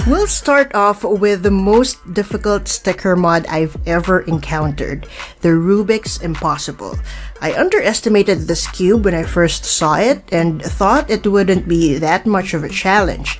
We'll start off with the most difficult sticker mod I've ever encountered, the Rubik's Impossible. I underestimated this cube when I first saw it and thought it wouldn't be that much of a challenge.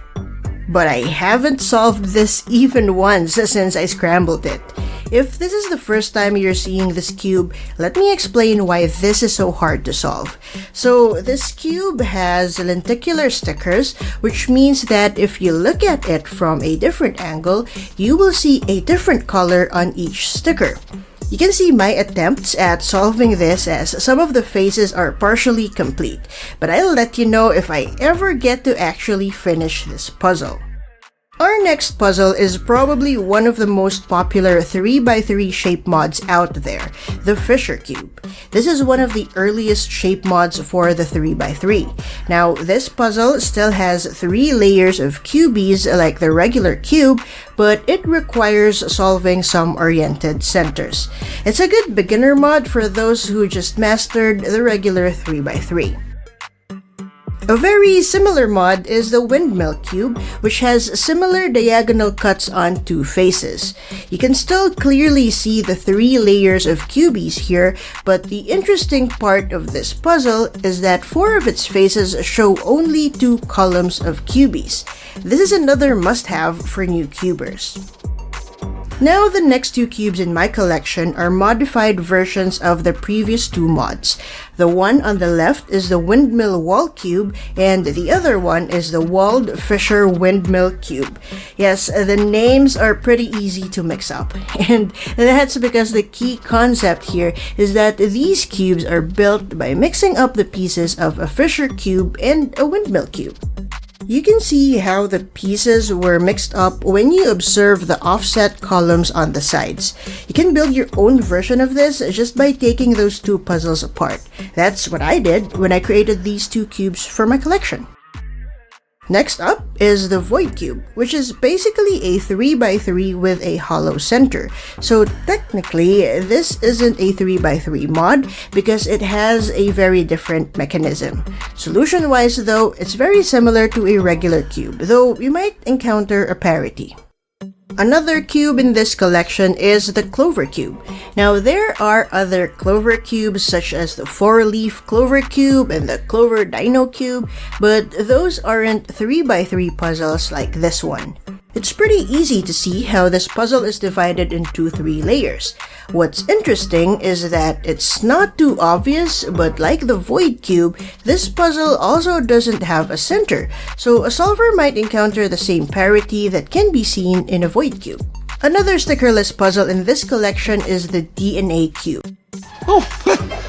But I haven't solved this even once since I scrambled it. If this is the first time you're seeing this cube, let me explain why this is so hard to solve. So this cube has lenticular stickers, which means that if you look at it from a different angle, you will see a different color on each sticker. You can see my attempts at solving this as some of the faces are partially complete, but I'll let you know if I ever get to actually finish this puzzle. Our next puzzle is probably one of the most popular 3x3 shape mods out there, the Fisher Cube. This is one of the earliest shape mods for the 3x3. Now, this puzzle still has 3 layers of cubies like the regular cube, but it requires solving some oriented centers. It's a good beginner mod for those who just mastered the regular 3x3. A very similar mod is the Windmill Cube, which has similar diagonal cuts on 2 faces. You can still clearly see the 3 layers of cubies here, but the interesting part of this puzzle is that 4 of its faces show only 2 columns of cubies. This is another must-have for new cubers. Now, the next 2 cubes in my collection are modified versions of the previous 2 mods. The one on the left is the Windmill Wall Cube, and the other one is the Walled Fisher Windmill Cube. Yes, the names are pretty easy to mix up, and that's because the key concept here is that these cubes are built by mixing up the pieces of a Fisher Cube and a Windmill Cube. You can see how the pieces were mixed up when you observe the offset columns on the sides. You can build your own version of this just by taking those 2 puzzles apart. That's what I did when I created these 2 cubes for my collection. Next up is the Void Cube, which is basically a 3x3 with a hollow center. So technically, this isn't a 3x3 mod because it has a very different mechanism. Solution-wise though, it's very similar to a regular cube, though you might encounter a parity. Another cube in this collection is the Clover Cube. Now, there are other Clover Cubes such as the 4-leaf Clover Cube and the Clover Dino Cube, but those aren't 3x3 puzzles like this one. It's pretty easy to see how this puzzle is divided into 3 layers. What's interesting is that it's not too obvious, but like the Void Cube, this puzzle also doesn't have a center, so a solver might encounter the same parity that can be seen in a Void Cube. Another stickerless puzzle in this collection is the DNA Cube. Oh,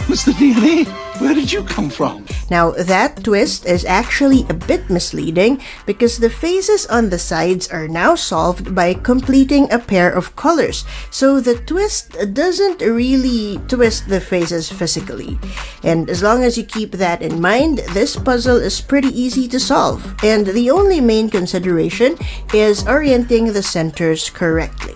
Mr. DNA, where did you come from? Now, that twist is actually a bit misleading because the faces on the sides are now solved by completing a pair of colors, so the twist doesn't really twist the faces physically. And as long as you keep that in mind, this puzzle is pretty easy to solve, and the only main consideration is orienting the centers correctly.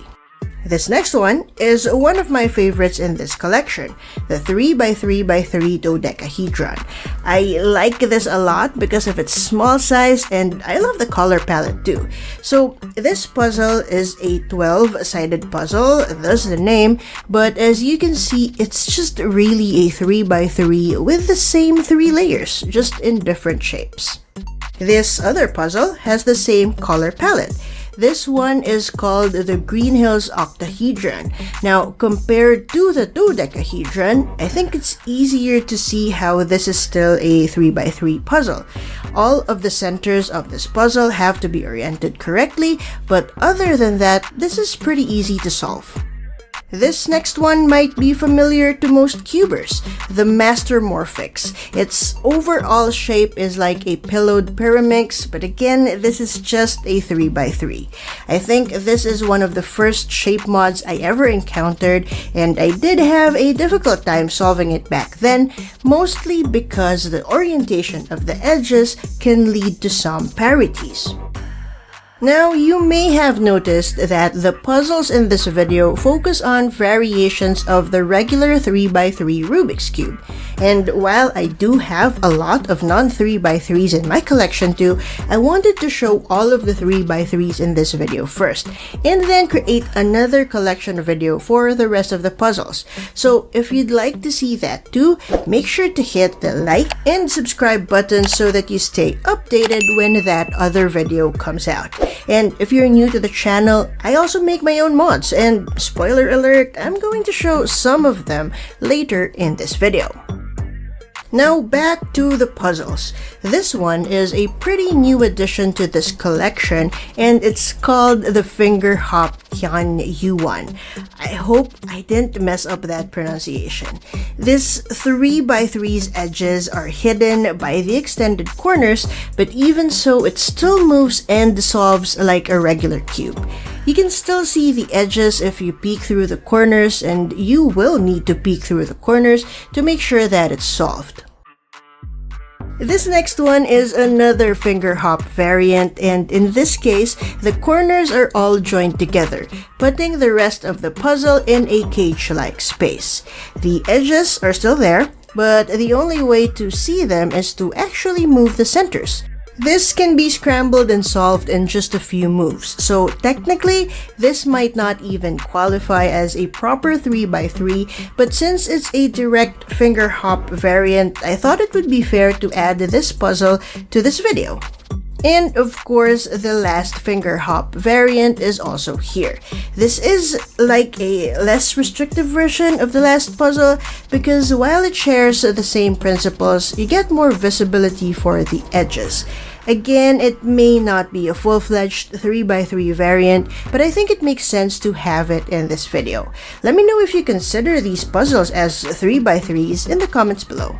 This next one is one of my favorites in this collection, the 3x3x3 dodecahedron. I like this a lot because of its small size, and I love the color palette too. So this puzzle is a 12-sided puzzle, thus the name, but as you can see, it's just really a 3x3 with the same 3 layers, just in different shapes. This other puzzle has the same color palette. This one is called the Green Hills Octahedron. Now, compared to the dodecahedron, I think it's easier to see how this is still a 3x3 puzzle. All of the centers of this puzzle have to be oriented correctly, but other than that, this is pretty easy to solve. This next one might be familiar to most cubers, the Master Morphix. Its overall shape is like a pillowed pyramix, but again, this is just a 3x3. I think this is one of the first shape mods I ever encountered, and I did have a difficult time solving it back then, mostly because the orientation of the edges can lead to some parities. Now, you may have noticed that the puzzles in this video focus on variations of the regular 3x3 Rubik's Cube. And while I do have a lot of non-3x3s in my collection too, I wanted to show all of the 3x3s in this video first, and then create another collection video for the rest of the puzzles. So if you'd like to see that too, make sure to hit the like and subscribe button so that you stay updated when that other video comes out. And if you're new to the channel, I also make my own mods, and spoiler alert, I'm going to show some of them later in this video. Now back to the puzzles. This one is a pretty new addition to this collection, and it's called the Finger Hop Kyan Yuan. I hope I didn't mess up that pronunciation. This 3x3's edges are hidden by the extended corners, but even so, it still moves and dissolves like a regular cube. You can still see the edges if you peek through the corners, and you will need to peek through the corners to make sure that it's solved. This next one is another finger hop variant, and in this case, the corners are all joined together, putting the rest of the puzzle in a cage-like space. The edges are still there, but the only way to see them is to actually move the centers. This can be scrambled and solved in just a few moves, so technically, this might not even qualify as a proper 3x3, but since it's a direct finger hop variant, I thought it would be fair to add this puzzle to this video. And of course, the last finger hop variant is also here. This is like a less restrictive version of the last puzzle because while it shares the same principles, you get more visibility for the edges. Again, it may not be a full-fledged 3x3 variant, but I think it makes sense to have it in this video. Let me know if you consider these puzzles as 3x3s in the comments below.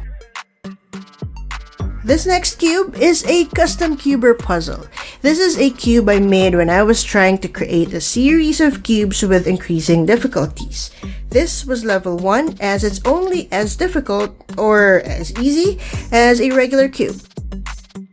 This next cube is a custom cuber puzzle. This is a cube I made when I was trying to create a series of cubes with increasing difficulties. This was level 1 as it's only as difficult or as easy as a regular cube.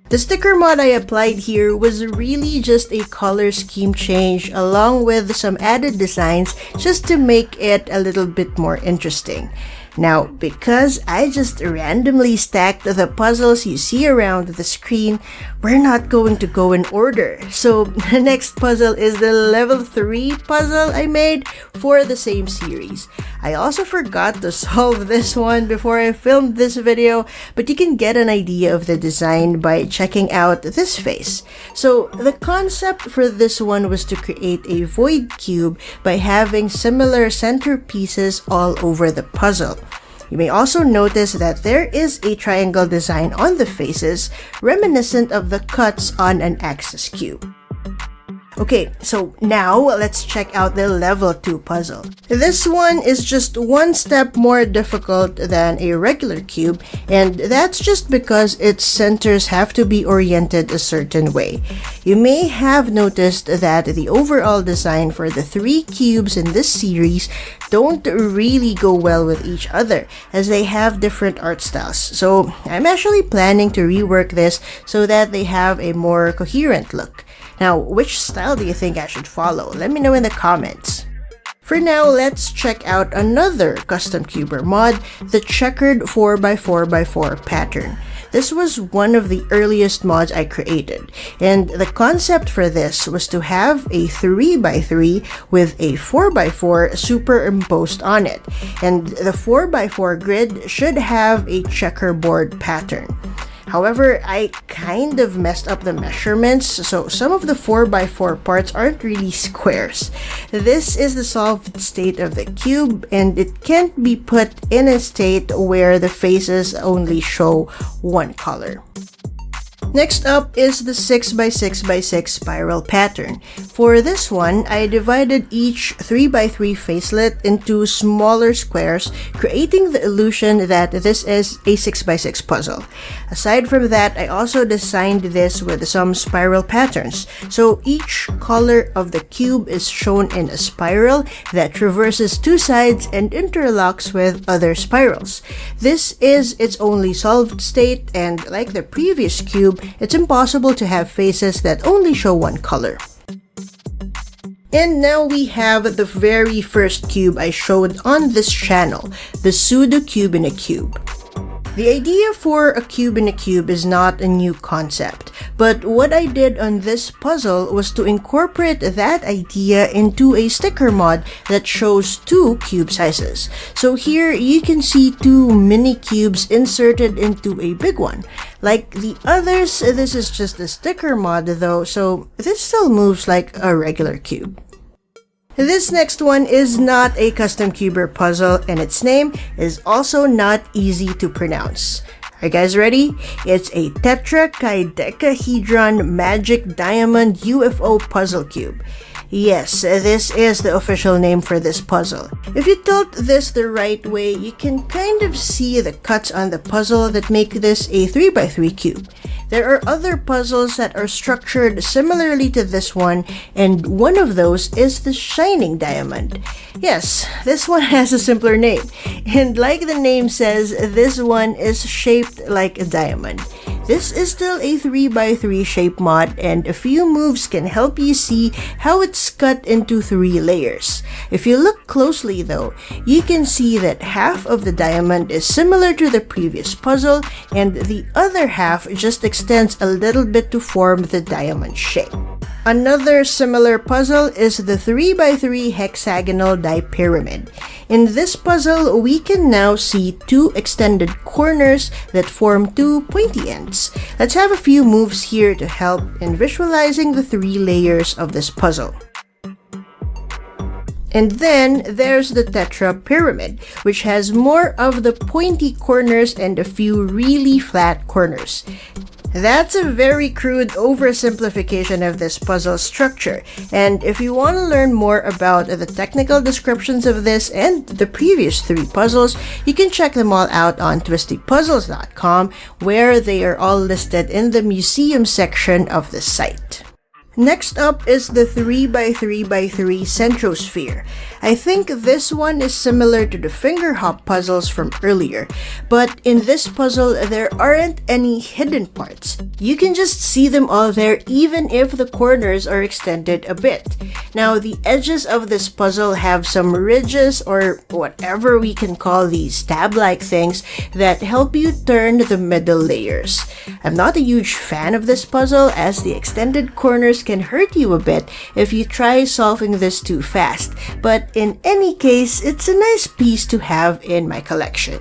The sticker mod I applied here was really just a color scheme change along with some added designs just to make it a little bit more interesting. Now, because I just randomly stacked the puzzles you see around the screen, we're not going to go in order. So the next puzzle is the level 3 puzzle I made for the same series. I also forgot to solve this one before I filmed this video, but you can get an idea of the design by checking out this face. So the concept for this one was to create a void cube by having similar center pieces all over the puzzle. You may also notice that there is a triangle design on the faces, reminiscent of the cuts on an axis cube. Okay, so now let's check out the level 2 puzzle. This one is just one step more difficult than a regular cube, and that's just because its centers have to be oriented a certain way. You may have noticed that the overall design for the 3 cubes in this series don't really go well with each other as they have different art styles. So I'm actually planning to rework this so that they have a more coherent look. Now, which style do you think I should follow? Let me know in the comments. For now, let's check out another custom cuber mod, the checkered 4x4x4 pattern. This was one of the earliest mods I created, and the concept for this was to have a 3x3 with a 4x4 superimposed on it, and the 4x4 grid should have a checkerboard pattern. However, I kind of messed up the measurements, so some of the 4x4 parts aren't really squares. This is the solved state of the cube, and it can't be put in a state where the faces only show one color. Next up is the 6x6x6 spiral pattern. For this one, I divided each 3x3 facelet into smaller squares, creating the illusion that this is a 6x6 puzzle. Aside from that, I also designed this with some spiral patterns. So each color of the cube is shown in a spiral that traverses two sides and interlocks with other spirals. This is its only solved state, and like the previous cube, it's impossible to have faces that only show one color. And now we have the very first cube I showed on this channel, the pseudo cube in a cube. The idea for a cube in a cube is not a new concept, but what I did on this puzzle was to incorporate that idea into a sticker mod that shows two cube sizes. So here you can see two mini cubes inserted into a big one. Like the others, this is just a sticker mod though, so this still moves like a regular cube. This next one is not a custom cuber puzzle, and its name is also not easy to pronounce. Are you guys ready? It's a tetrachydecahedron magic diamond UFO puzzle cube. Yes, this is the official name for this puzzle. If you tilt this the right way, you can kind of see the cuts on the puzzle that make this a 3x3 cube. There are other puzzles that are structured similarly to this one, and one of those is the Shining Diamond. Yes, this one has a simpler name, and like the name says, this one is shaped like a diamond. This is still a 3x3 shape mod, and a few moves can help you see how it's cut into 3 layers. If you look closely though, you can see that half of the diamond is similar to the previous puzzle, and the other half just extends a little bit to form the diamond shape. Another similar puzzle is the 3x3 hexagonal dipyramid. In this puzzle, we can now see 2 extended corners that form 2 pointy ends. Let's have a few moves here to help in visualizing the 3 layers of this puzzle. And then there's the tetra pyramid, which has more of the pointy corners and a few really flat corners. That's a very crude oversimplification of this puzzle structure, and if you want to learn more about the technical descriptions of this and the previous 3 puzzles, you can check them all out on twistypuzzles.com, where they are all listed in the museum section of the site. Next up is the 3x3x3 centrosphere. I think this one is similar to the finger hop puzzles from earlier, but in this puzzle there aren't any hidden parts. You can just see them all there even if the corners are extended a bit. Now the edges of this puzzle have some ridges, or whatever we can call these tab-like things, that help you turn the middle layers. I'm not a huge fan of this puzzle, as the extended corners can hurt you a bit if you try solving this too fast, but in any case, it's a nice piece to have in my collection.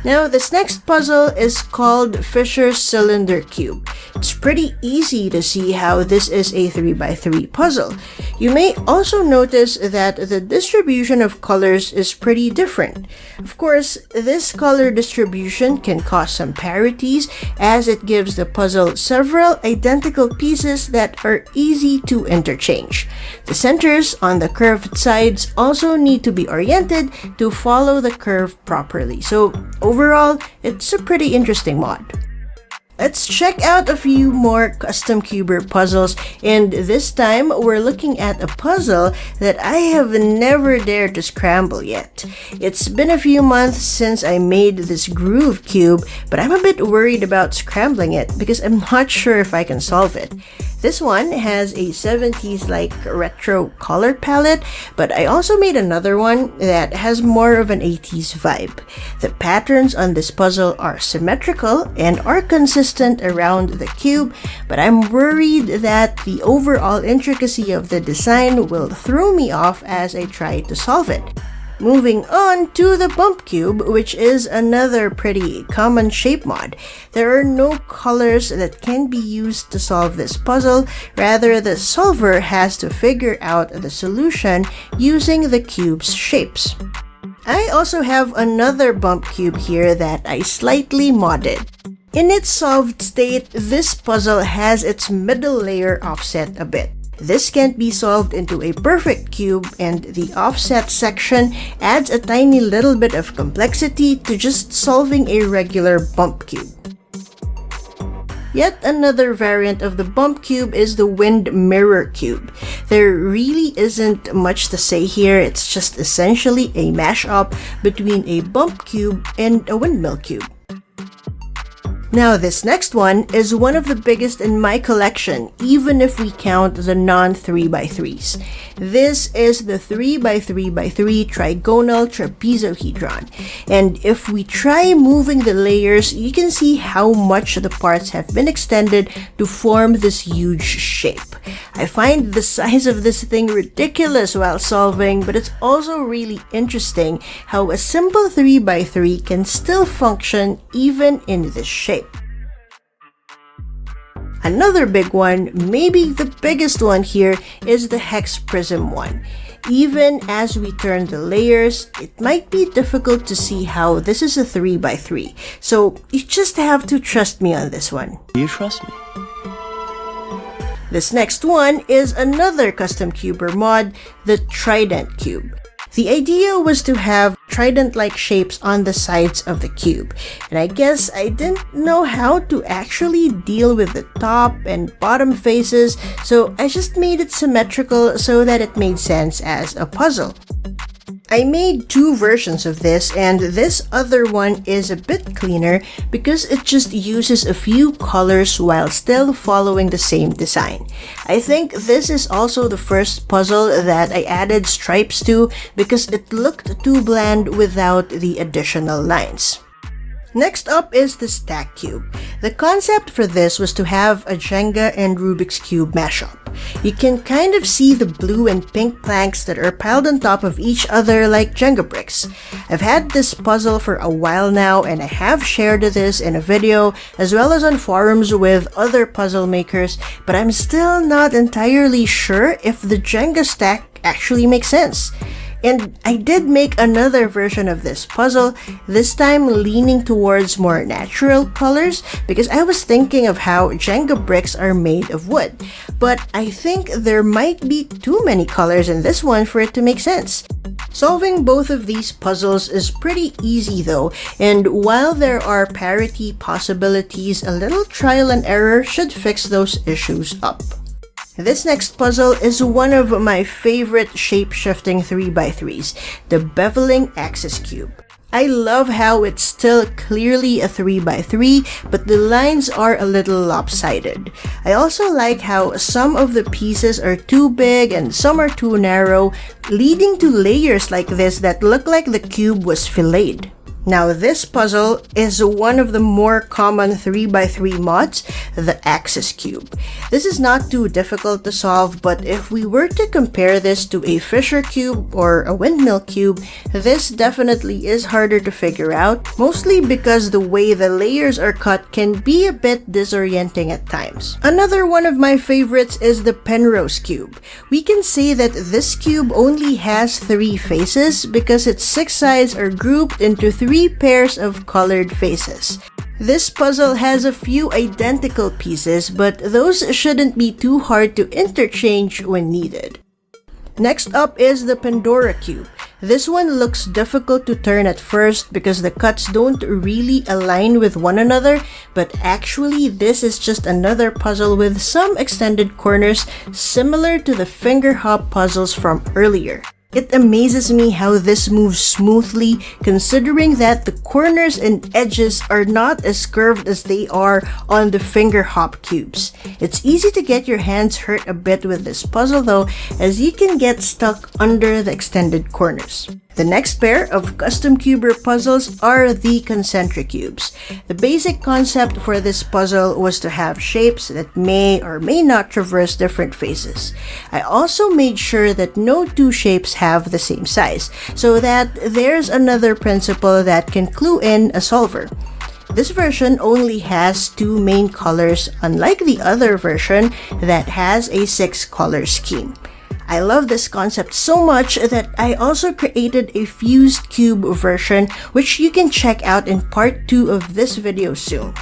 Now, this next puzzle is called Fisher's Cylinder Cube. It's pretty easy to see how this is a 3x3 puzzle. You may also notice that the distribution of colors is pretty different. Of course, this color distribution can cause some parities, as it gives the puzzle several identical pieces that are easy to interchange. The centers on the curved sides also need to be oriented to follow the curve properly. So overall, it's a pretty interesting mod. Let's check out a few more custom cuber puzzles, and this time we're looking at a puzzle that I have never dared to scramble yet. It's been a few months since I made this groove cube, but I'm a bit worried about scrambling it because I'm not sure if I can solve it. This one has a 70s-like retro color palette, but I also made another one that has more of an 80s vibe. The patterns on this puzzle are symmetrical and are consistent around the cube, but I'm worried that the overall intricacy of the design will throw me off as I try to solve it. Moving on to the bump cube, which is another pretty common shape mod. There are no colors that can be used to solve this puzzle. Rather, the solver has to figure out the solution using the cube's shapes. I also have another bump cube here that I slightly modded. In its solved state, this puzzle has its middle layer offset a bit. This can't be solved into a perfect cube, and the offset section adds a tiny little bit of complexity to just solving a regular bump cube. Yet another variant of the bump cube is the wind mirror cube. There really isn't much to say here, it's just essentially a mashup between a bump cube and a windmill cube. Now this next one is one of the biggest in my collection, even if we count the non-3x3s. This is the 3x3x3 trigonal trapezohedron. And if we try moving the layers, you can see how much the parts have been extended to form this huge shape. I find the size of this thing ridiculous while solving, but it's also really interesting how a simple 3x3 can still function even in this shape. Another big one, maybe the biggest one here, is the hex prism one. Even as we turn the layers, it might be difficult to see how this is a 3x3, so you just have to trust me on this one. You trust me? This next one is another custom cuber mod, the Trident Cube. The idea was to have trident-like shapes on the sides of the cube, and I guess I didn't know how to actually deal with the top and bottom faces, so I just made it symmetrical so that it made sense as a puzzle. I made two versions of this, and this other one is a bit cleaner because it just uses a few colors while still following the same design. I think this is also the first puzzle that I added stripes to because it looked too bland without the additional lines. Next up is the stack cube. The concept for this was to have a Jenga and Rubik's Cube mashup. You can kind of see the blue and pink planks that are piled on top of each other like Jenga bricks. I've had this puzzle for a while now, and I have shared this in a video as well as on forums with other puzzle makers, but I'm still not entirely sure if the Jenga stack actually makes sense. And I did make another version of this puzzle, this time leaning towards more natural colors because I was thinking of how Jenga bricks are made of wood. But I think there might be too many colors in this one for it to make sense. Solving both of these puzzles is pretty easy though, and while there are parity possibilities, a little trial and error should fix those issues up. This next puzzle is one of my favorite shape-shifting 3x3s, the beveling axis cube. I love how it's still clearly a 3x3, but the lines are a little lopsided. I also like how some of the pieces are too big and some are too narrow, leading to layers like this that look like the cube was filleted. Now this puzzle is one of the more common 3x3 mods, the axis cube. This is not too difficult to solve, but if we were to compare this to a Fisher cube or a windmill cube, this definitely is harder to figure out, mostly because the way the layers are cut can be a bit disorienting at times. Another one of my favorites is the Penrose cube. We can say that this cube only has 3 faces because its 6 sides are grouped into 3 pairs of colored faces. This puzzle has a few identical pieces, but those shouldn't be too hard to interchange when needed. Next up is the Pandora cube. This one looks difficult to turn at first because the cuts don't really align with one another, but actually this is just another puzzle with some extended corners similar to the finger hop puzzles from earlier. It amazes me how this moves smoothly considering that the corners and edges are not as curved as they are on the finger hop cubes. It's easy to get your hands hurt a bit with this puzzle though, as you can get stuck under the extended corners. The next pair of custom cuber puzzles are the concentric cubes. The basic concept for this puzzle was to have shapes that may or may not traverse different faces. I also made sure that no two shapes have the same size, so that there's another principle that can clue in a solver. This version only has 2 main colors, unlike the other version that has a 6-color scheme. I love this concept so much that I also created a fused cube version, which you can check out in part 2 of this video soon.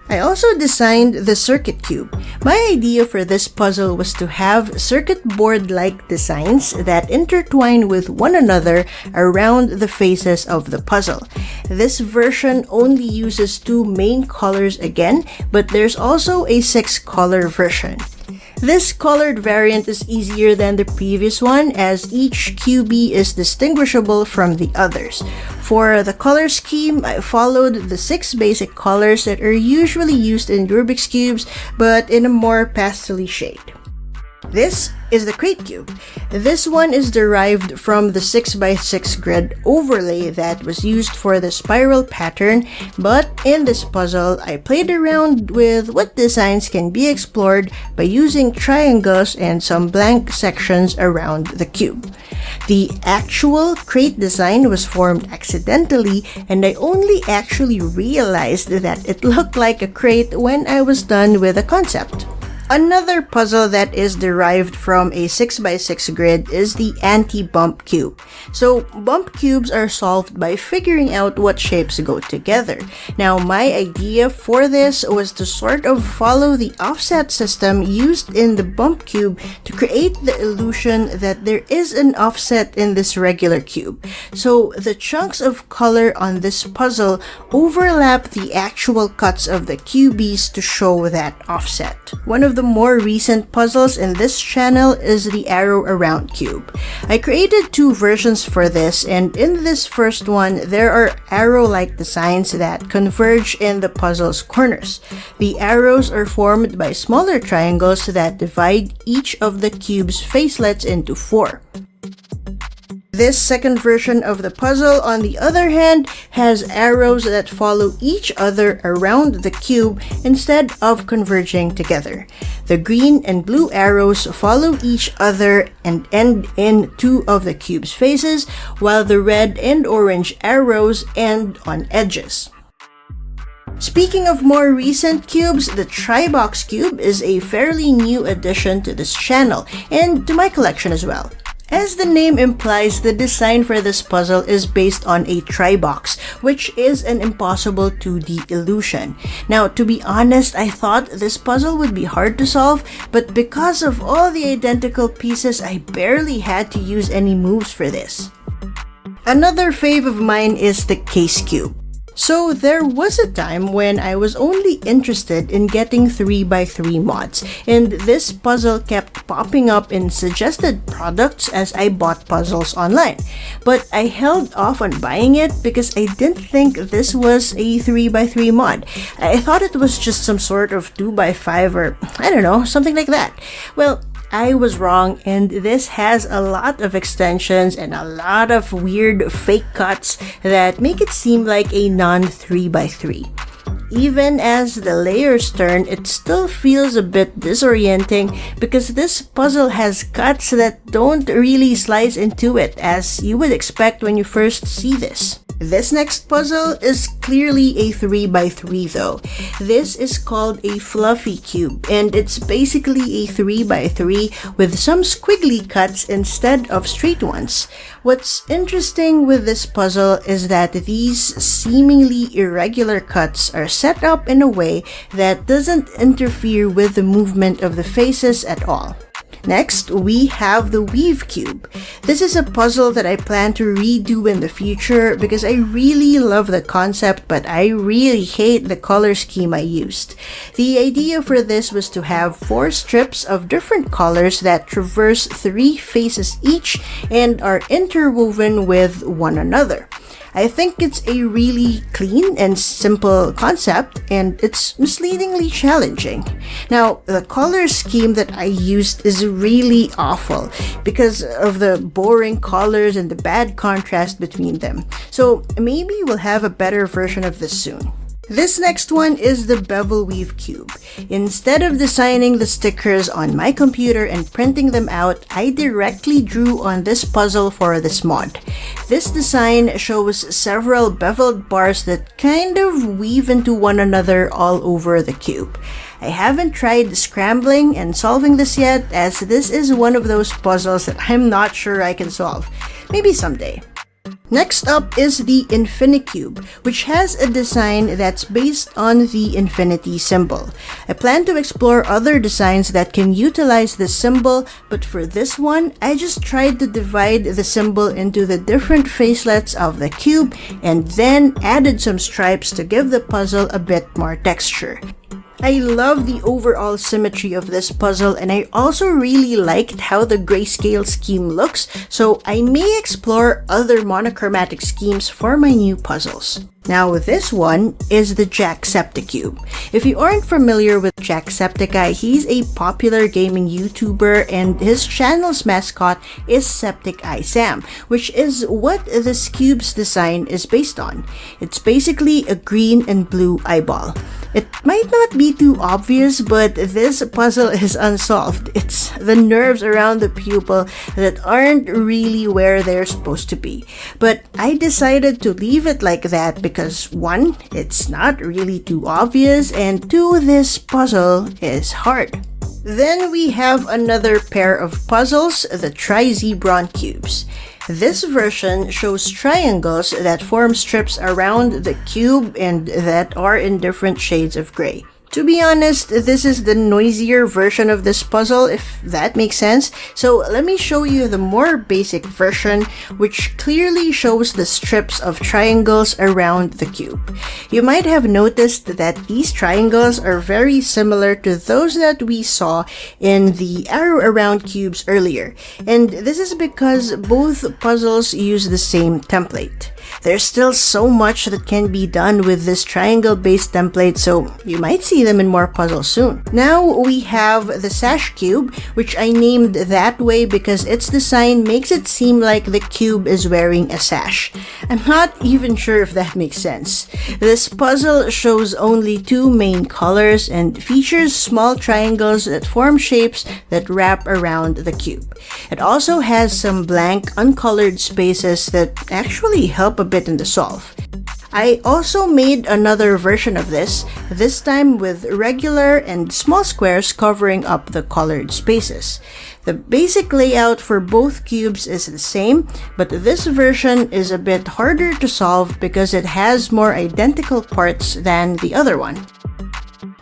I also designed the circuit cube. My idea for this puzzle was to have circuit board-like designs that intertwine with one another around the faces of the puzzle. This version only uses 2 main colors again, but there's also a 6-color version. This colored variant is easier than the previous one as each QB is distinguishable from the others. For the color scheme, I followed the 6 basic colors that are usually used in Rubik's Cubes but in a more pastel shade. This is the crate cube. This one is derived from the 6x6 grid overlay that was used for the spiral pattern, but in this puzzle, I played around with what designs can be explored by using triangles and some blank sections around the cube. The actual crate design was formed accidentally, and I only actually realized that it looked like a crate when I was done with the concept. Another puzzle that is derived from a 6x6 grid is the anti-bump cube. So, bump cubes are solved by figuring out what shapes go together. Now, my idea for this was to sort of follow the offset system used in the bump cube to create the illusion that there is an offset in this regular cube. So, the chunks of color on this puzzle overlap the actual cuts of the QBs to show that offset. One of the more recent puzzles in this channel is the arrow around cube. I created 2 versions for this, and in this first one, there are arrow-like designs that converge in the puzzle's corners. The arrows are formed by smaller triangles that divide each of the cube's facelets into 4. This second version of the puzzle, on the other hand, has arrows that follow each other around the cube instead of converging together. The green and blue arrows follow each other and end in 2 of the cube's faces, while the red and orange arrows end on edges. Speaking of more recent cubes, the Tri-Box cube is a fairly new addition to this channel and to my collection as well. As the name implies, the design for this puzzle is based on a tri-box, which is an impossible 2D illusion. Now, to be honest, I thought this puzzle would be hard to solve, but because of all the identical pieces, I barely had to use any moves for this. Another fave of mine is the case cube. So there was a time when I was only interested in getting 3x3 mods, and this puzzle kept popping up in suggested products as I bought puzzles online. But I held off on buying it because I didn't think this was a 3x3 mod. I thought it was just some sort of 2x5 or I don't know, something like that. Well, I was wrong, and this has a lot of extensions and a lot of weird fake cuts that make it seem like a non-3x3. Even as the layers turn, it still feels a bit disorienting because this puzzle has cuts that don't really slice into it as you would expect when you first see this. This next puzzle is clearly a 3x3 though. This is called a fluffy cube, and it's basically a 3x3 with some squiggly cuts instead of straight ones. What's interesting with this puzzle is that these seemingly irregular cuts are set up in a way that doesn't interfere with the movement of the faces at all. Next, we have the Weave Cube. This is a puzzle that I plan to redo in the future because I really love the concept, but I really hate the color scheme I used. The idea for this was to have 4 strips of different colors that traverse 3 faces each and are interwoven with one another. I think it's a really clean and simple concept, and it's misleadingly challenging. Now, the color scheme that I used is really awful because of the boring colors and the bad contrast between them. So maybe we'll have a better version of this soon. This next one is the Bevel Weave Cube. Instead of designing the stickers on my computer and printing them out, I directly drew on this puzzle for this mod. This design shows several beveled bars that kind of weave into one another all over the cube. I haven't tried scrambling and solving this yet, as this is one of those puzzles that I'm not sure I can solve. Maybe someday. Next up is the Infinicube, which has a design that's based on the infinity symbol. I plan to explore other designs that can utilize this symbol, but for this one, I just tried to divide the symbol into the different facelets of the cube and then added some stripes to give the puzzle a bit more texture. I love the overall symmetry of this puzzle, and I also really liked how the grayscale scheme looks, so I may explore other monochromatic schemes for my new puzzles. Now this one is the Jacksepticeye. If you aren't familiar with Jacksepticeye, he's a popular gaming YouTuber and his channel's mascot is Septic Eye Sam, which is what this cube's design is based on. It's basically a green and blue eyeball. It might not be too obvious, but this puzzle is unsolved. It's the nerves around the pupil that aren't really where they're supposed to be. But I decided to leave it like that because 1, it's not really too obvious, and 2, this puzzle is hard. Then we have another pair of puzzles, the Trizebron cubes. This version shows triangles that form strips around the cube and that are in different shades of gray. To be honest, this is the noisier version of this puzzle, if that makes sense. So let me show you the more basic version, which clearly shows the strips of triangles around the cube. You might have noticed that these triangles are very similar to those that we saw in the arrow around cubes earlier. And this is because both puzzles use the same template. There's still so much that can be done with this triangle-based template, so you might see them in more puzzles soon. Now we have the Sash Cube, which I named that way because its design makes it seem like the cube is wearing a sash. I'm not even sure if that makes sense. This puzzle shows only 2 main colors and features small triangles that form shapes that wrap around the cube. It also has some blank, uncolored spaces that actually help a bit in the solve. I also made another version of this time with regular and small squares covering up the colored spaces. The basic layout for both cubes is the same, but this version is a bit harder to solve because it has more identical parts than the other one.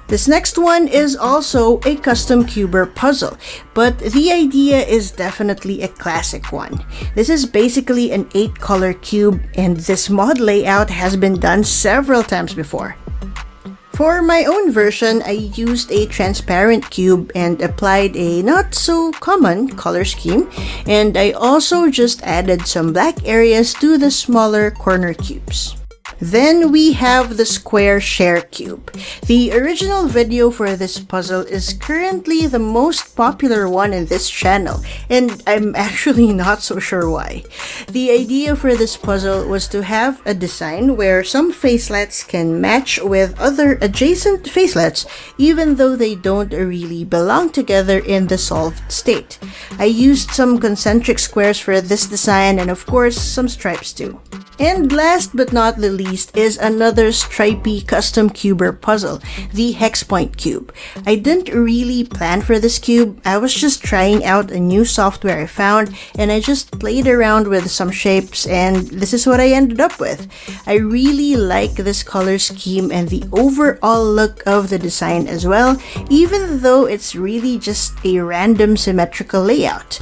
This next one is also a custom cuber puzzle, but the idea is definitely a classic one. This is basically an 8-color cube, and this mod layout has been done several times before. For my own version, I used a transparent cube and applied a not so common color scheme, and I also just added some black areas to the smaller corner cubes. Then we have the Square Share Cube. The original video for this puzzle is currently the most popular one in this channel, and I'm actually not so sure why. The idea for this puzzle was to have a design where some facelets can match with other adjacent facelets even though they don't really belong together in the solved state. I used some concentric squares for this design and of course some stripes too. And last but not the least is another stripy custom cuber puzzle, the Hex Point Cube. I didn't really plan for this cube, I was just trying out a new software I found and I just played around with some shapes and this is what I ended up with. I really like this color scheme and the overall look of the design as well, even though it's really just a random symmetrical layout.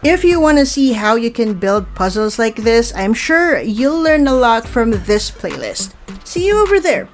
If you want to see how you can build puzzles like this, I'm sure you'll learn a lot from this playlist. See you over there!